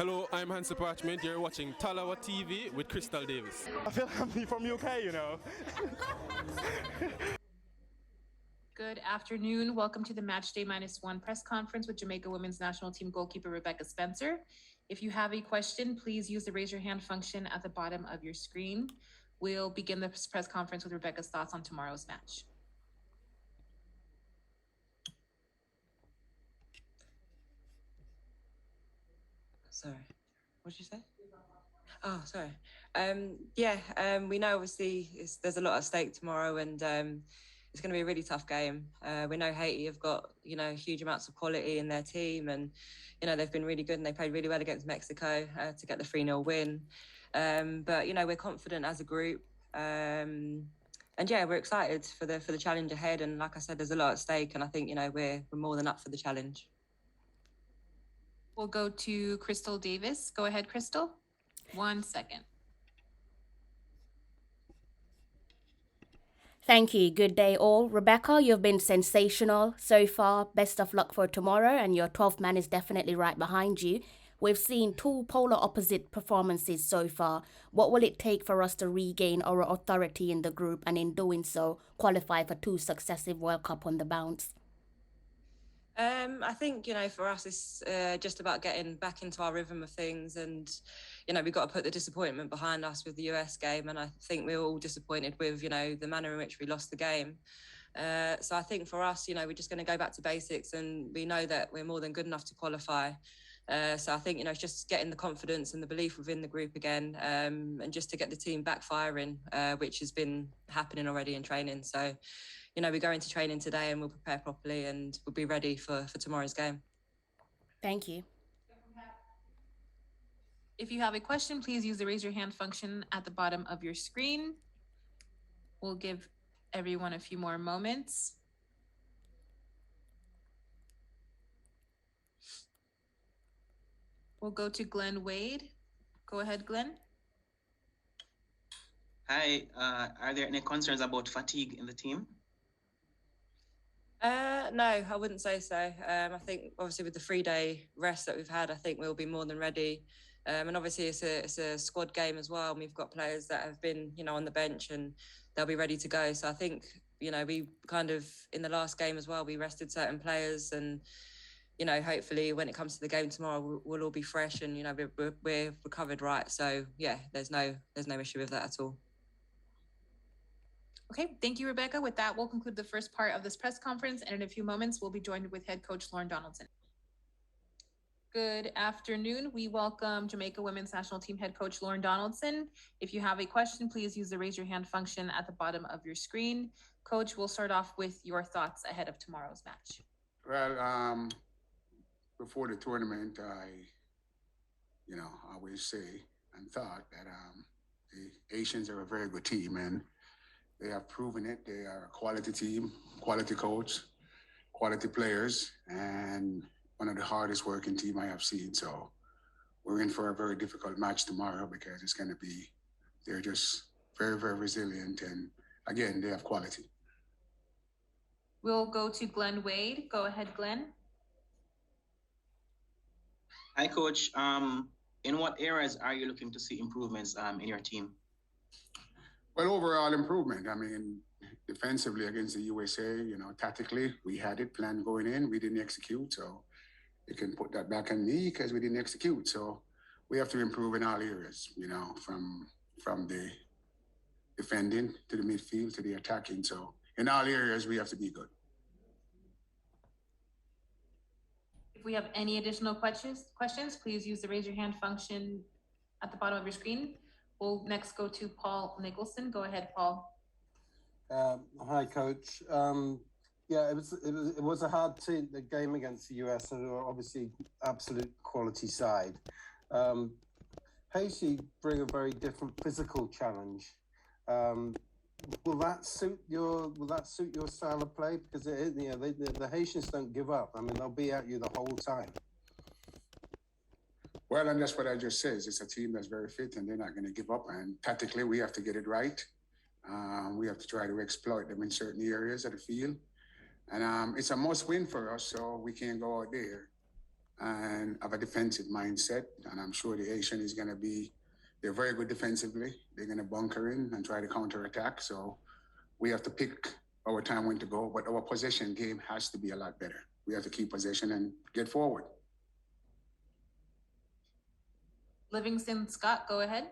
Hello, I'm Hansi Parchment. You're watching Talawa TV with Crystal Davis. I feel happy from UK, you know. Good afternoon. Welcome to the Matchday -1 press conference with Jamaica women's national team goalkeeper Rebecca Spencer. If you have a question, please use the raise your hand function at the bottom of your screen. We'll begin the press conference with Rebecca's thoughts on tomorrow's match. Sorry, what did you say? Oh, sorry. We know obviously there's a lot at stake tomorrow, and it's going to be a really tough game. We know Haiti have got huge amounts of quality in their team, and they've been really good, and they played really well against Mexico to get the 3-0 win. But we're confident as a group, and we're excited for the challenge ahead. And like I said, there's a lot at stake, and I think we're more than up for the challenge. We'll go to Crystal Davis. Go ahead, Crystal. 1 second. Thank you. Good day all. Rebecca, you've been sensational so far. Best of luck for tomorrow, and your 12th man is definitely right behind you. We've seen two polar opposite performances so far. What will it take for us to regain our authority in the group, and in doing so, qualify for 2 successive World Cup on the bounce? I think, for us, it's just about getting back into our rhythm of things, and, we've got to put the disappointment behind us with the US game. And I think we're all disappointed with, the manner in which we lost the game. So I think for us, we're just going to go back to basics, and we know that we're more than good enough to qualify. So I think, it's just getting the confidence and the belief within the group again, and just to get the team back firing, which has been happening already in training. So, we go into training today and we'll prepare properly, and we'll be ready for tomorrow's game. Thank you. If you have a question, please use the raise your hand function at the bottom of your screen. We'll give everyone a few more moments. We'll go to Glenn Wade. Go ahead, Glenn. Hi, are there any concerns about fatigue in the team? No, I wouldn't say so. I think obviously with the 3-day rest that we've had, I think we'll be more than ready. And obviously it's a squad game as well. And we've got players that have been, on the bench, and they'll be ready to go. So I think, we kind of, in the last game as well, we rested certain players, and, hopefully when it comes to the game tomorrow, we'll all be fresh, and, we're recovered right. So yeah, there's no issue with that at all. Okay, thank you, Rebecca. With that, we'll conclude the first part of this press conference, and in a few moments, we'll be joined with head coach Lorne Donaldson. Good afternoon. We welcome Jamaica women's national team head coach Lorne Donaldson. If you have a question, please use the raise your hand function at the bottom of your screen. Coach, we'll start off with your thoughts ahead of tomorrow's match. Well, before the tournament, I always say and thought that the Asians are a very good team, and they have proven it. They are a quality team, quality coach, quality players, and one of the hardest working team I have seen. So we're in for a very difficult match tomorrow, because it's going to be, they're just very, very resilient. And again, they have quality. We'll go to Glenn Wade. Go ahead, Glenn. Hi, Coach. In what areas are you looking to see improvements in your team? Well, overall improvement. I mean, defensively against the USA, tactically, we had it planned going in. We didn't execute. So you can put that back on me, because we didn't execute. So we have to improve in all areas, from the defending to the midfield to the attacking. So in all areas, we have to be good. If we have any additional questions, please use the raise your hand function at the bottom of your screen. We'll next go to Paul Nicholson. Go ahead, Paul. Hi, Coach. It was a hard team, the game against the US, and obviously absolute quality side. Haiti bring a very different physical challenge. Will that suit your style of play? Because the Haitians don't give up. I mean, they'll be at you the whole time. Well, and that's what I just said. It's a team that's very fit, and they're not going to give up. And tactically, we have to get it right. We have to try to exploit them in certain areas of the field. And it's a must win for us, so we can't go out there and have a defensive mindset. And I'm sure the Haitian is going to be, they're very good defensively. They're going to bunker in and try to counterattack. So we have to pick our time when to go, but our possession game has to be a lot better. We have to keep possession and get forward. Livingston Scott, go ahead.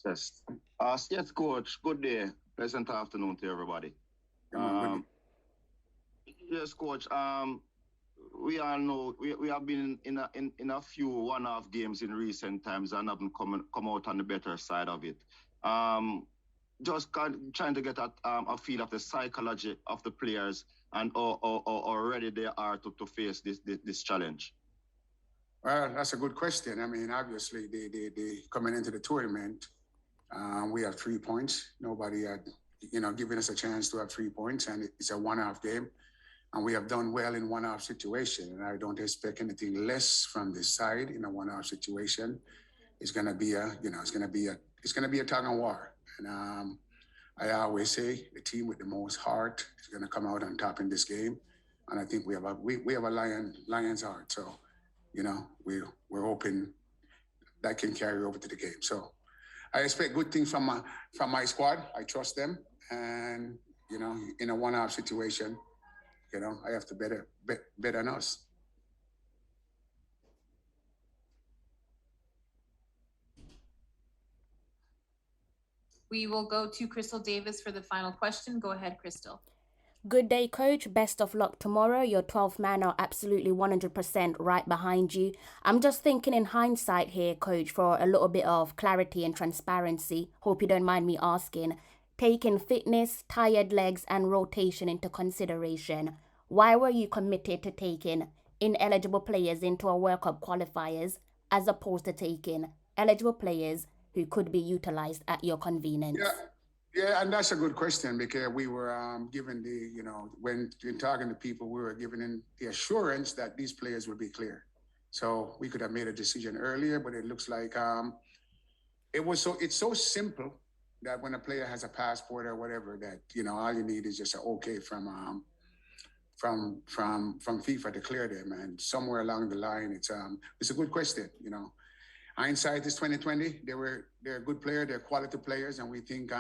Yes. Yes, coach. Good day. Pleasant afternoon to everybody. Yes, coach. We all know we have been in a few one-off games in recent times and haven't come out on the better side of it. Just trying to get a feel of the psychology of the players and how ready they are to face this challenge. Well, that's a good question. I mean, obviously, they coming into the tournament, we have 3 points. Nobody had, given us a chance to have 3 points, and it's a one-off game. And we have done well in one-off situation, and I don't expect anything less from this side in a one-off situation. It's going to be it's going to be a tug and war. And I always say the team with the most heart is going to come out on top in this game. And I think we have a lion's heart. So, we're hoping that can carry over to the game. So I expect good things from my squad. I trust them. And, in a one-off situation, I have to bet on us. We will go to Crystal Davis for the final question. Go ahead, Crystal. Good day, coach. Best of luck tomorrow. Your 12th man are absolutely 100% right behind you. I'm just thinking in hindsight here, coach, for a little bit of clarity and transparency. Hope you don't mind me asking. Taking fitness, tired legs and rotation into consideration, why were you committed to taking ineligible players into a World Cup qualifiers as opposed to taking eligible players who could be utilized at your convenience? Yeah, and that's a good question because we were given when talking to people, we were given the assurance that these players would be clear. So we could have made a decision earlier, but it looks like it's so simple that when a player has a passport or whatever, that all you need is just an okay from FIFA to clear them, and somewhere along the line, it's a good question. Hindsight is 2020. They're a good player. They're quality players, and we think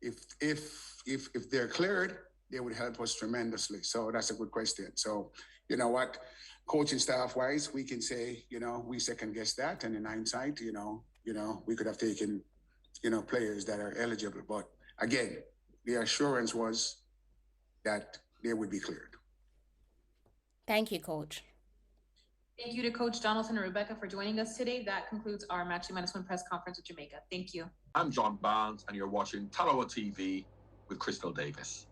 if they're cleared, they would help us tremendously. So that's a good question. So you know what, coaching staff wise, we can say we second guess that, and in hindsight, we could have taken players that are eligible. But again, the assurance was that they would be cleared. Thank you, coach. Thank you to Coach Donaldson and Rebecca for joining us today. That concludes our Matchday -1 press conference with Jamaica. Thank you. I'm John Barnes, and you're watching Talawa TV with Crystal Davis.